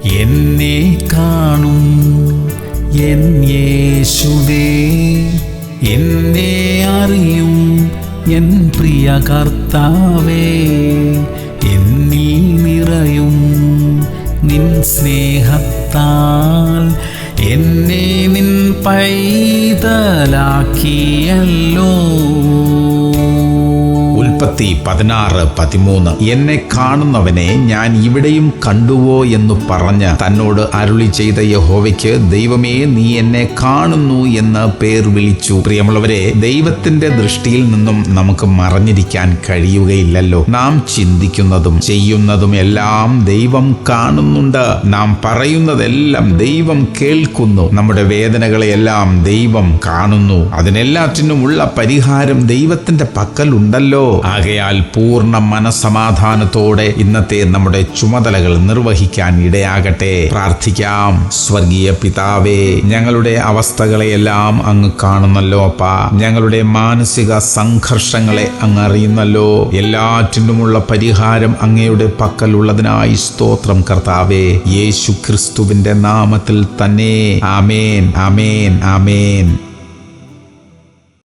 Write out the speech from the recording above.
എന്നെ കാണും എൻ യേശുവേ, എന്നെ അറിയും എൻ പ്രിയ കർത്താവേ, എന്നിൽ നിറയും നിൻ സ്നേഹത്താൽ എന്നെ നിൻ പൈതലാക്കിയല്ലോ. ഉൽപ്പത്തി 16:13 എന്നെ കാണുന്നവനെ ഞാൻ ഇവിടെയും കണ്ടുവോ എന്ന് പറഞ്ഞ് തന്നോട് അരുളി ചെയ്ത യഹോവയ്ക്ക് ദൈവമേ നീ എന്നെ കാണുന്നു എന്ന് പേർ വിളിച്ചു. പ്രിയമുള്ളവരെ, ദൈവത്തിന്റെ ദൃഷ്ടിയിൽ നിന്നും നമുക്ക് മറഞ്ഞിരിക്കാൻ കഴിയുകയില്ലല്ലോ. നാം ചിന്തിക്കുന്നതും ചെയ്യുന്നതും എല്ലാം ദൈവം കാണുന്നുണ്ട്. നാം പറയുന്നതെല്ലാം ദൈവം കേൾക്കുന്നു. നമ്മുടെ വേദനകളെയെല്ലാം ദൈവം കാണുന്നു. അതിനെല്ലാറ്റിനുമുള്ള പരിഹാരം ദൈവത്തിന്റെ പക്കലുണ്ടല്ലോ. ആകയാൽ പൂർണ്ണ മനസ്സമാധാനത്തോടെ ഇന്നത്തെ നമ്മുടെ ചുമതലകൾ നിർവഹിക്കാൻ ഇടയാകട്ടെ. പ്രാർത്ഥിക്കാം. സ്വർഗീയ പിതാവേ, ഞങ്ങളുടെ അവസ്ഥകളെയെല്ലാം അങ്ങ് കാണുന്നല്ലോ അപ്പാ. ഞങ്ങളുടെ മാനസിക സംഘർഷങ്ങളെ അങ്ങ് അറിയുന്നല്ലോ. എല്ലാറ്റിനുമുള്ള പരിഹാരം അങ്ങയുടെ പക്കലുള്ളതിനായി സ്തോത്രം കർത്താവേ. യേശു ക്രിസ്തുവിന്റെ നാമത്തിൽ തന്നെ. ആമേൻ, ആമേൻ, ആമേൻ.